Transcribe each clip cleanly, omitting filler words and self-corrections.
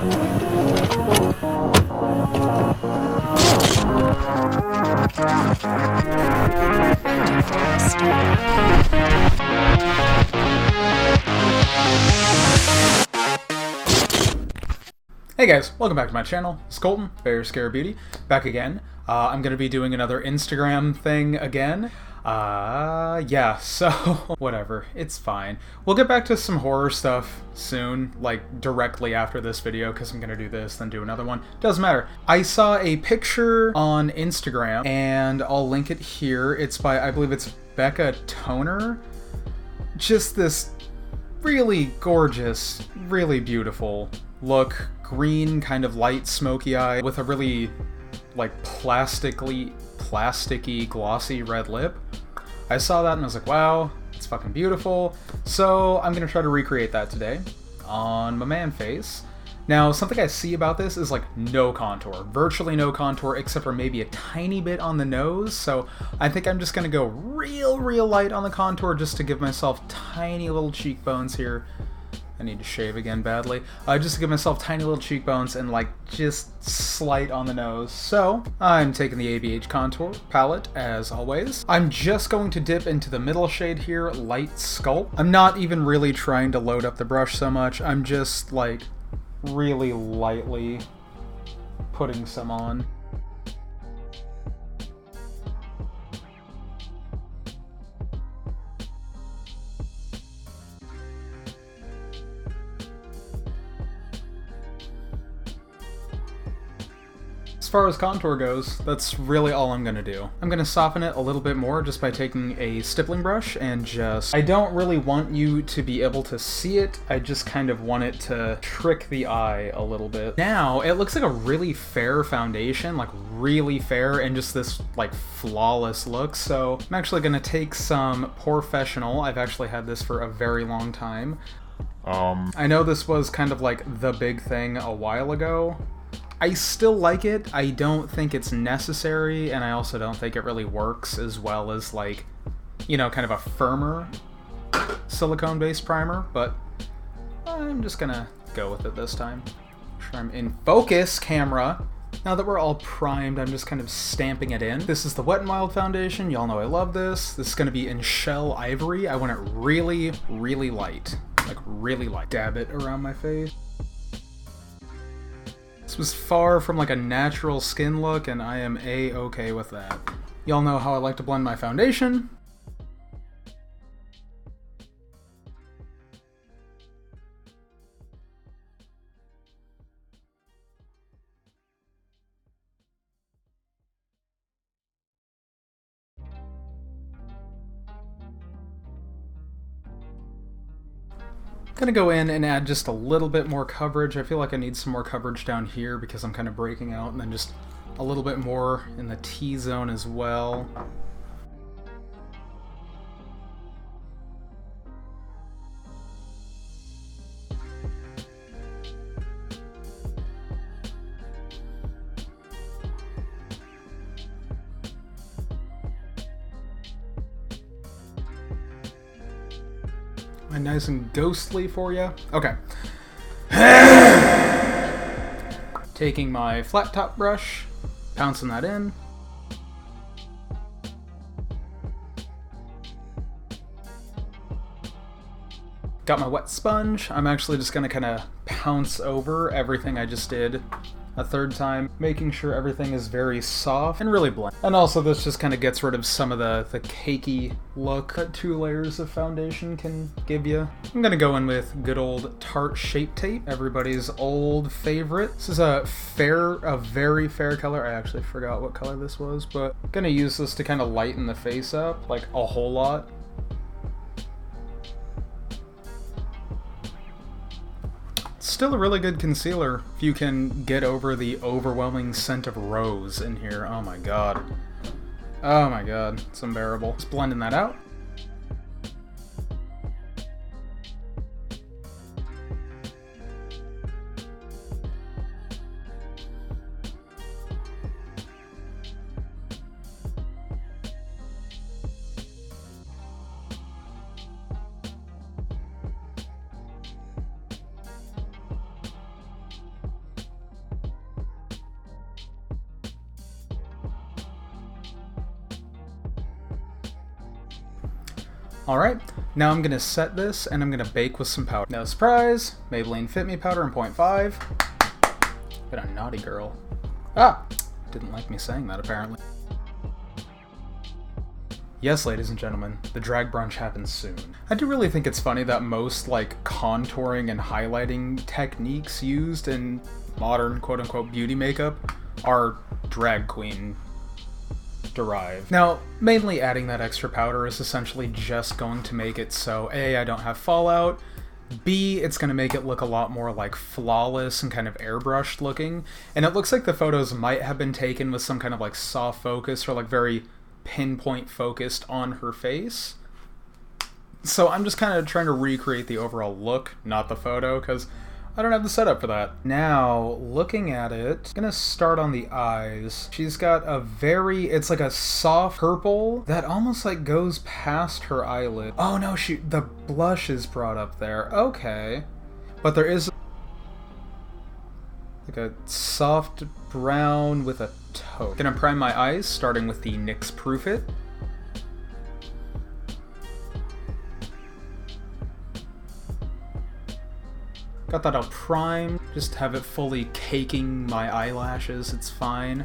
Hey guys, welcome back to my channel. It's Colton, BearScareBeauty, back again. I'm going to be doing another Instagram thing again. Yeah, so whatever, it's fine. We'll get back to some horror stuff soon, like directly after this video, because I'm going to do this, then do another one. Doesn't matter. I saw a picture on Instagram, and I'll link it here. It's by, I believe it's Becca Tonner. Just this really gorgeous, really beautiful look. Green, kind of light, smoky eye with a really, like, plasticky, glossy red lip. I saw that and I was like, wow, it's fucking beautiful. So I'm gonna try to recreate that today on my man face. Now, something I see about this is like no contour, virtually no contour, except for maybe a tiny bit on the nose. So I think I'm just gonna go real light on the contour just to give myself tiny little cheekbones here. I need to shave again badly. Just to give myself tiny little cheekbones and like just slight on the nose. So I'm taking the ABH contour palette as always. I'm just going to dip into the middle shade here, light sculpt. I'm not even really trying to load up the brush so much. I'm just like really lightly putting some on. As far as contour goes, that's really all I'm gonna do. I'm gonna soften it a little bit more just by taking a stippling brush and just... I don't really want you to be able to see it, I just kind of want it to trick the eye a little bit. Now, it looks like a really fair foundation, like really fair, and just this like flawless look, so I'm actually gonna take some Professional. I've actually had this for a very long time. I know this was kind of like the big thing a while ago. I still like it. I don't think it's necessary, and I also don't think it really works as well as, like, you know, kind of a firmer silicone-based primer, but I'm just gonna go with it this time. Make sure I'm in focus, camera. Now that we're all primed, I'm just kind of stamping it in. This is the Wet n Wild foundation. Y'all know I love this. This is gonna be in Shell Ivory. I want it really light. Like, really light. Dab it around my face. This was far from like a natural skin look, and I am A-okay with that. Y'all know how I like to blend my foundation. Gonna go in and add just a little bit more coverage. I feel like I need some more coverage down here because I'm kind of breaking out, and then just a little bit more in the T-zone as well. Am I nice and ghostly for you? Okay. Taking my flat top brush, pouncing that in. Got my wet sponge. I'm actually just gonna kind of pounce over everything I just did a third time, making sure everything is very soft and really blend. And also this just kind of gets rid of some of the cakey look that 2 layers of foundation can give you. I'm gonna go in with good old Tarte Shape Tape, everybody's old favorite. This is a very fair color. I actually forgot what color this was, but I'm gonna use this to kind of lighten the face up, like a whole lot. Still a really good concealer if you can get over the overwhelming scent of rose in here. Oh my god. Oh my god, it's unbearable. Just blending that out. Alright, now I'm gonna set this and I'm gonna bake with some powder. No surprise, Maybelline Fit Me Powder in 0.5. Been a naughty girl. Ah! Didn't like me saying that apparently. Yes, ladies and gentlemen, the drag brunch happens soon. I do really think it's funny that most, like, contouring and highlighting techniques used in modern quote-unquote beauty makeup are drag queen derived. Now, mainly adding that extra powder is essentially just going to make it so A, I don't have fallout, B, it's going to make it look a lot more like flawless and kind of airbrushed looking, and it looks like the photos might have been taken with some kind of like soft focus or like very pinpoint focused on her face. So I'm just kind of trying to recreate the overall look, not the photo, because I don't have the setup for that. Now, looking at it, I'm gonna start on the eyes. She's got a it's like a soft purple that almost like goes past her eyelid. Oh no, the blush is brought up there. Okay. But there is like a soft brown with a taupe. Gonna prime my eyes, starting with the NYX Proof It. Got that all primed, just have it fully caking my eyelashes, it's fine.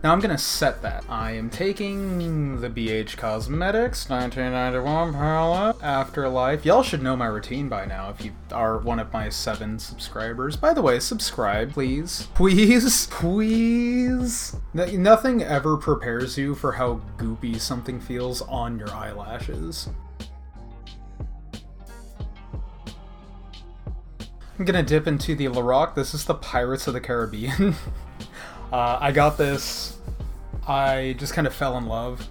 Now I'm gonna set that. I am taking the BH Cosmetics 1991 palette, Afterlife. Y'all should know my routine by now if you are one of my 7 subscribers. By the way, subscribe, please. Please? Please? Nothing ever prepares you for how goopy something feels on your eyelashes. I'm gonna dip into the Lorac. This is the Pirates of the Caribbean. I got this. I just kind of fell in love.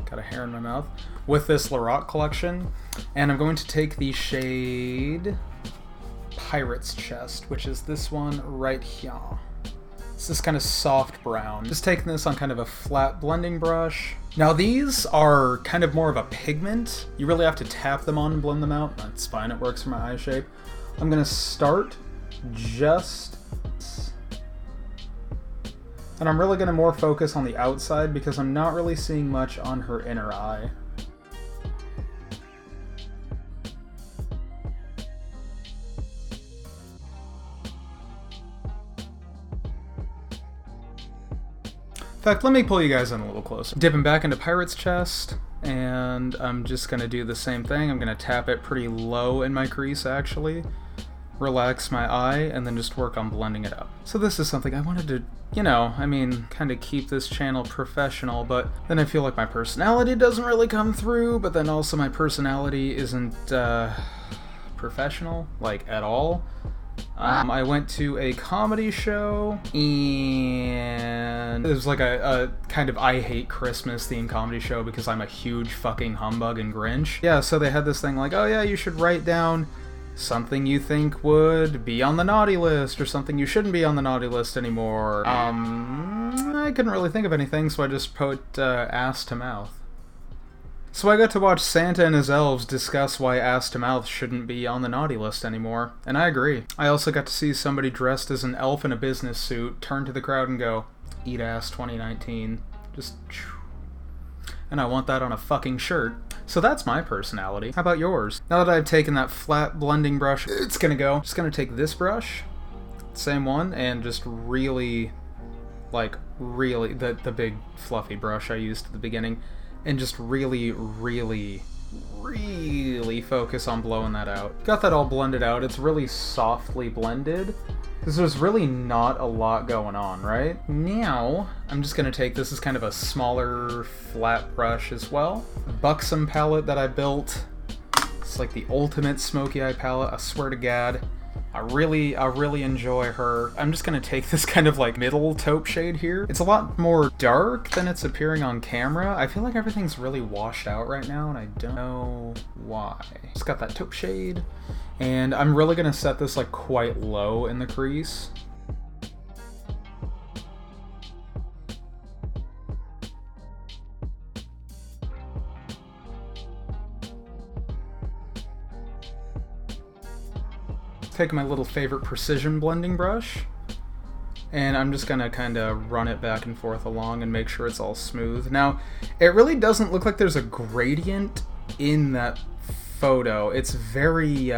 Got a hair in my mouth. With this Lorac collection. And I'm going to take the shade Pirate's Chest, which is this one right here. It's this kind of soft brown. Just taking this on kind of a flat blending brush. Now these are kind of more of a pigment. You really have to tap them on and blend them out. That's fine, it works for my eye shape. I'm gonna start just, and I'm really gonna more focus on the outside because I'm not really seeing much on her inner eye. In fact, let me pull you guys in a little closer. Dipping back into Pirate's Chest, and I'm just gonna do the same thing. I'm gonna tap it pretty low in my crease, actually. Relax my eye, and then just work on blending it up. So this is something I wanted to, you know, I mean, kind of keep this channel professional, but then I feel like my personality doesn't really come through, but then also my personality isn't professional, like, at all. I went to a comedy show, and it was like a kind of I Hate Christmas themed comedy show because I'm a huge fucking humbug and Grinch. Yeah, so they had this thing like, oh yeah, you should write down something you think would be on the naughty list, or something you shouldn't be on the naughty list anymore. I couldn't really think of anything, so I just put ass to mouth. So I got to watch Santa and his elves discuss why ass to mouth shouldn't be on the naughty list anymore, and I agree. I also got to see somebody dressed as an elf in a business suit turn to the crowd and go, "Eat ass 2019." Just, and I want that on a fucking shirt. So that's my personality. How about yours? Now that I've taken that flat blending brush, it's gonna go. Just gonna take this brush, same one, and just really, like, really, the big fluffy brush I used at the beginning, and just really focus on blowing that out. Got that all blended out. It's really softly blended, because there's really not a lot going on, right? Now, I'm just gonna take, this is kind of a smaller flat brush as well. Buxom palette that I built. It's like the ultimate smoky eye palette, I swear to God. I really enjoy her. I'm just gonna take this kind of like middle taupe shade here. It's a lot more dark than it's appearing on camera. I feel like everything's really washed out right now, and I don't know why. Just got that taupe shade, and I'm really gonna set this like quite low in the crease. Taking my little favorite precision blending brush, and I'm just gonna kind of run it back and forth along and make sure it's all smooth. Now, it really doesn't look like there's a gradient in that photo. It's very,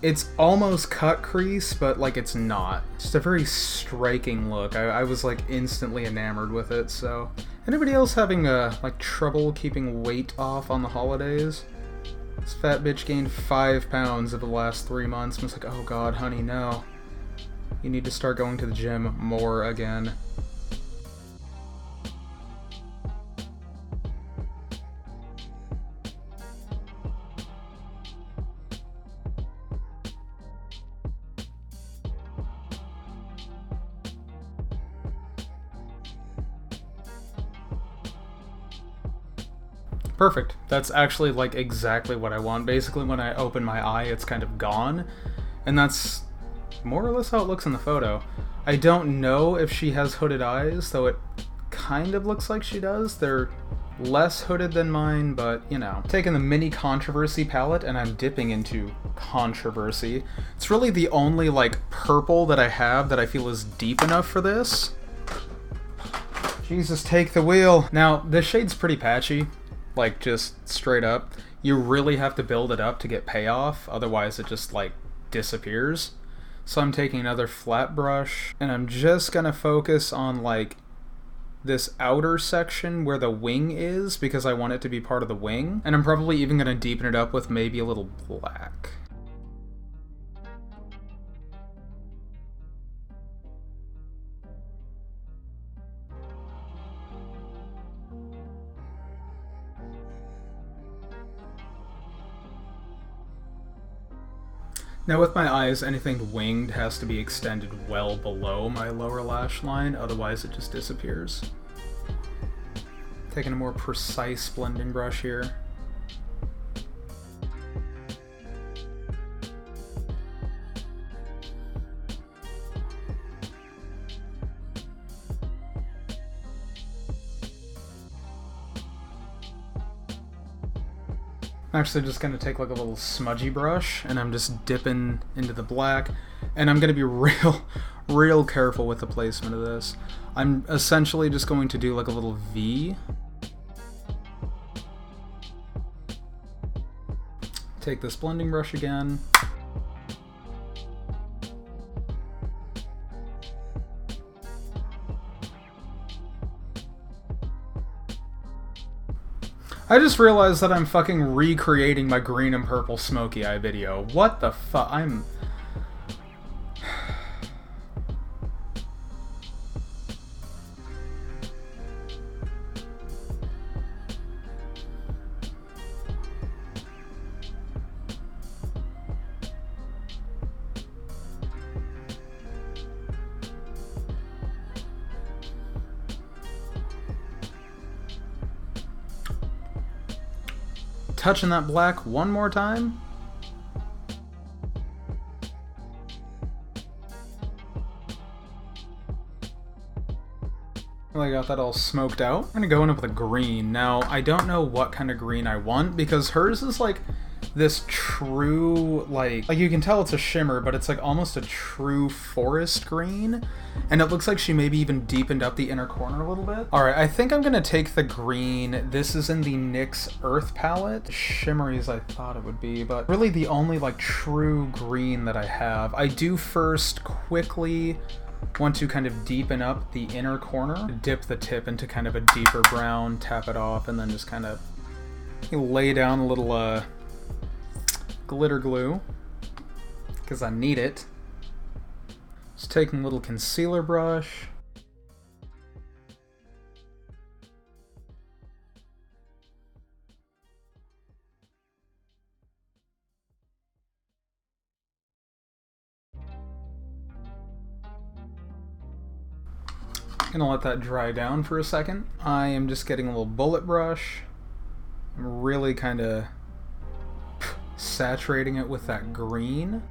it's almost cut crease, but like it's not. Just a very striking look. I was like instantly enamored with it, so. Anybody else having like trouble keeping weight off on the holidays? This fat bitch gained 5 pounds over the last 3 months. I was like, oh god, honey, no. You need to start going to the gym more again. Perfect. That's actually like exactly what I want. Basically, when I open my eye, it's kind of gone. And that's more or less how it looks in the photo. I don't know if she has hooded eyes, though it kind of looks like she does. They're less hooded than mine, but you know. Taking the mini controversy palette and I'm dipping into controversy. It's really the only like purple that I have that I feel is deep enough for this. Jesus, take the wheel. Now, this shade's pretty patchy. Like, just straight up. You really have to build it up to get payoff, otherwise it just, like, disappears. So I'm taking another flat brush, and I'm just gonna focus on, like, this outer section where the wing is, because I want it to be part of the wing. And I'm probably even gonna deepen it up with maybe a little black. Now with my eyes, anything winged has to be extended well below my lower lash line, otherwise it just disappears. Taking a more precise blending brush here. I'm actually just going to take like a little smudgy brush, and I'm just dipping into the black, and I'm going to be real careful with the placement of this. I'm essentially just going to do like a little V. Take this blending brush again. I just realized that I'm fucking recreating my green and purple smoky eye video. What the fuck? I'm... touching that black one more time. Well, I got that all smoked out. I'm gonna go in with a green. Now, I don't know what kind of green I want, because hers is like this true, like you can tell it's a shimmer, but it's like almost a true forest green. And it looks like she maybe even deepened up the inner corner a little bit. Alright, I think I'm gonna take the green. This is in the NYX Earth palette. Shimmery as I thought it would be, but really the only like true green that I have. I do first quickly want to kind of deepen up the inner corner, dip the tip into kind of a deeper brown, tap it off, and then just kind of lay down a little glitter glue, because I need it. Just taking a little concealer brush. Gonna let that dry down for a second. I am just getting a little bullet brush. I'm really kind of saturating it with that green.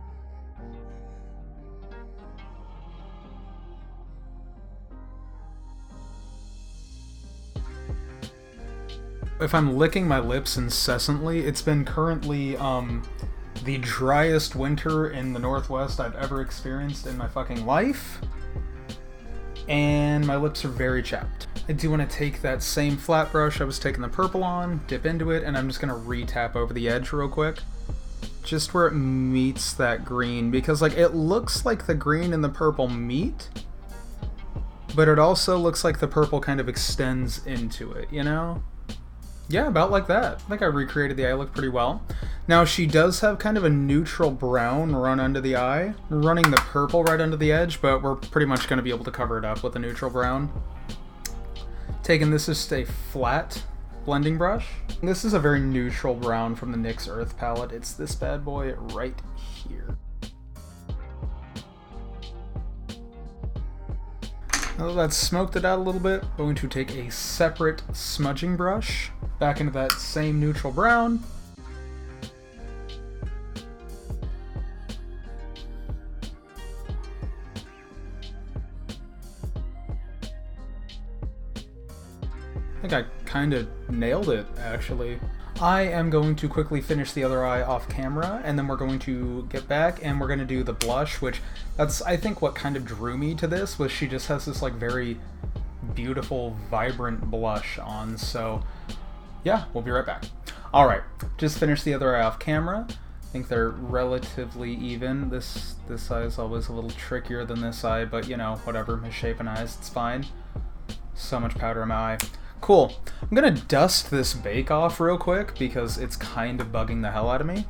If I'm licking my lips incessantly, it's been currently the driest winter in the Northwest I've ever experienced in my fucking life. and my lips are very chapped. I do want to take that same flat brush I was taking the purple on, dip into it, and I'm just going to re-tap over the edge real quick. Just where it meets that green, because like it looks like the green and the purple meet, but it also looks like the purple kind of extends into it, you know? Yeah, about like that. I think I recreated the eye look pretty well. Now she does have kind of a neutral brown run under the eye, running the purple right under the edge, but we're pretty much going to be able to cover it up with a neutral brown. Taking this as a flat blending brush. This is a very neutral brown from the NYX Earth palette. It's this bad boy right here. Now that that's smoked it out a little bit, I'm going to take a separate smudging brush back into that same neutral brown. I think I kind of nailed it, actually. I am going to quickly finish the other eye off camera, and then we're going to get back and we're going to do the blush, which that's, I think, what kind of drew me to this, was she just has this like very beautiful, vibrant blush on. So yeah, we'll be right back. All right, just finished the other eye off camera. I think they're relatively even. This eye is always a little trickier than this eye, but you know, whatever, misshapen eyes, it's fine. So much powder in my eye. Cool. I'm gonna dust this bake off real quick because it's kind of bugging the hell out of me.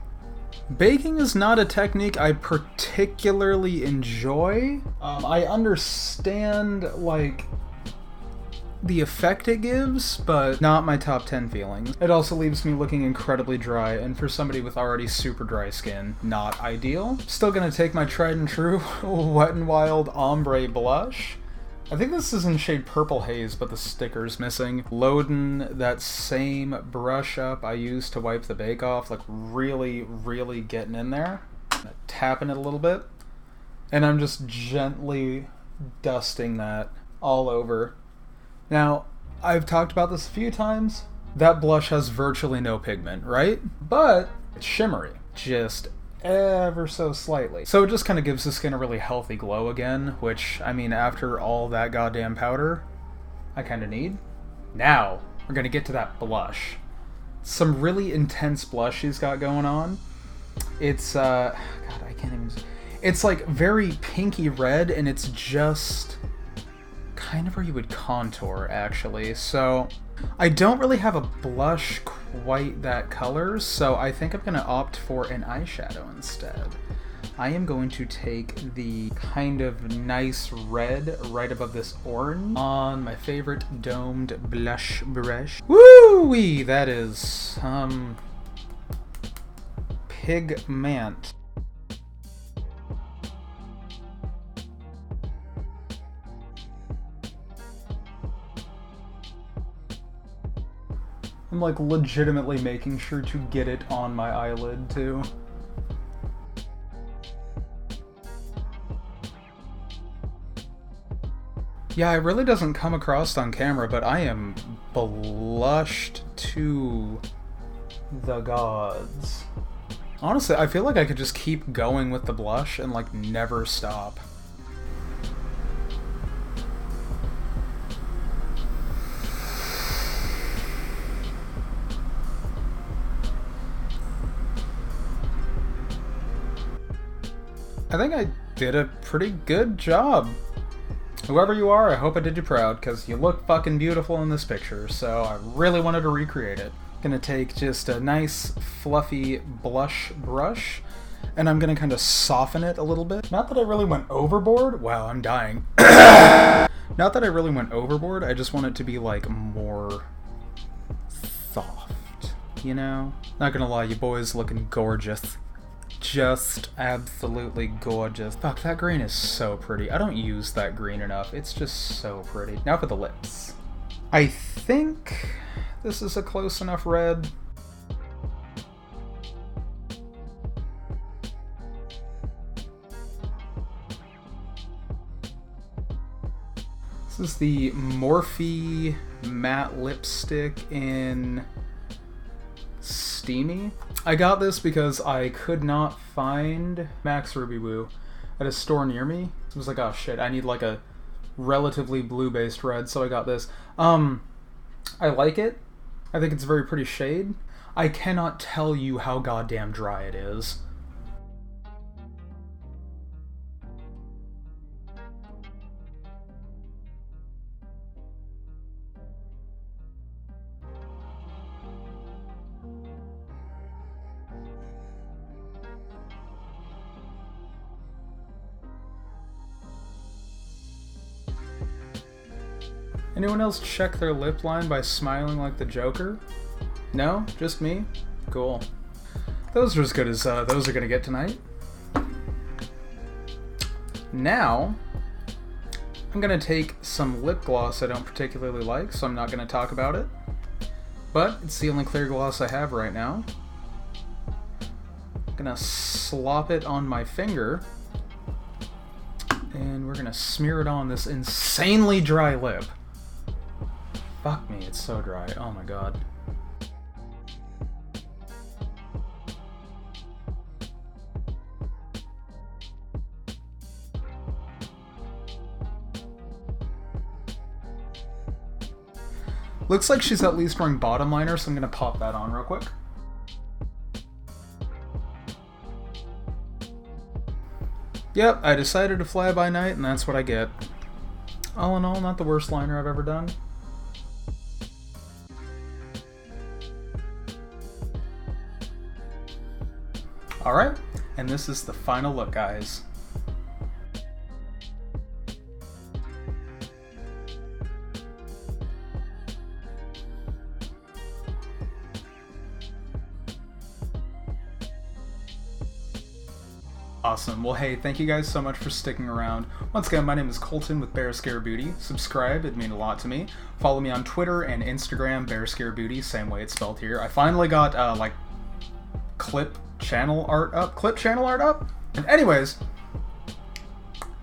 Baking is not a technique I particularly enjoy. I understand, like, the effect it gives, but not my top 10 feelings. It also leaves me looking incredibly dry, and for somebody with already super dry skin, not ideal. Still gonna take my tried and true Wet n Wild Ombre Blush. I think this is in shade Purple Haze, but the sticker's missing. Loading that same brush up I used to wipe the bake off, like really, really getting in there. Tapping it a little bit. And I'm just gently dusting that all over. Now, I've talked about this a few times. That blush has virtually no pigment, right? But it's shimmery. Just ever so slightly. So it just kind of gives the skin a really healthy glow again, which, I mean, after all that goddamn powder, I kind of need. Now, we're going to get to that blush. Some really intense blush she's got going on. It's, God, I can't even... It's like very pinky red, and it's just kind of where you would contour, actually. So I don't really have a blush quite that color, so I think I'm going to opt for an eyeshadow instead. I am going to take the kind of nice red right above this orange on my favorite domed blush brush. Woo-wee! That is, pigment. I'm like legitimately making sure to get it on my eyelid too. Yeah, it really doesn't come across on camera, but I am blushed to the gods. Honestly, I feel like I could just keep going with the blush and like never stop. I think I did a pretty good job. Whoever you are, I hope I did you proud, because you look fucking beautiful in this picture, so I really wanted to recreate it. Gonna take just a nice, fluffy blush brush, and I'm gonna kind of soften it a little bit. Not that I really went overboard. Wow, I'm dying. Not that I really went overboard, I just want it to be, like, more soft, you know? Not gonna lie, you boys looking gorgeous. Just absolutely gorgeous. Fuck, that green is so pretty. I don't use that green enough. It's just so pretty. Now for the lips. I think this is a close enough red. This is the Morphe matte lipstick in Steamy. I got this because I could not find Max Ruby Woo at a store near me. I was like, oh shit, I need like a relatively blue-based red, so I got this. I like it. I think it's a very pretty shade. I cannot tell you how goddamn dry it is. Anyone else check their lip line by smiling like the Joker? No? Just me? Cool. Those are as good as those are gonna get tonight. Now, I'm gonna take some lip gloss I don't particularly like, so I'm not gonna talk about it. But it's the only clear gloss I have right now. I'm gonna slop it on my finger, and we're gonna smear it on this insanely dry lip. Fuck me, it's so dry. Oh my god. Looks like she's at least wearing bottom liner, so I'm gonna pop that on real quick. Yep, I decided to fly by night, and that's what I get. All in all, not the worst liner I've ever done. Alright, and this is the final look, guys. Awesome. Well, hey, thank you guys so much for sticking around. Once again, my name is Colton with BearScareBeauty. Subscribe, it'd mean a lot to me. Follow me on Twitter and Instagram, BearScareBeauty, same way it's spelled here. I finally got, like, clip channel art up. And anyways,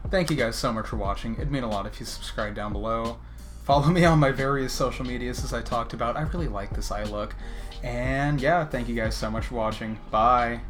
thank you guys so much for watching. It'd mean a lot if you subscribe down below. Follow me on my various social medias as I talked about. I really like this eye look. And yeah, thank you guys so much for watching. Bye.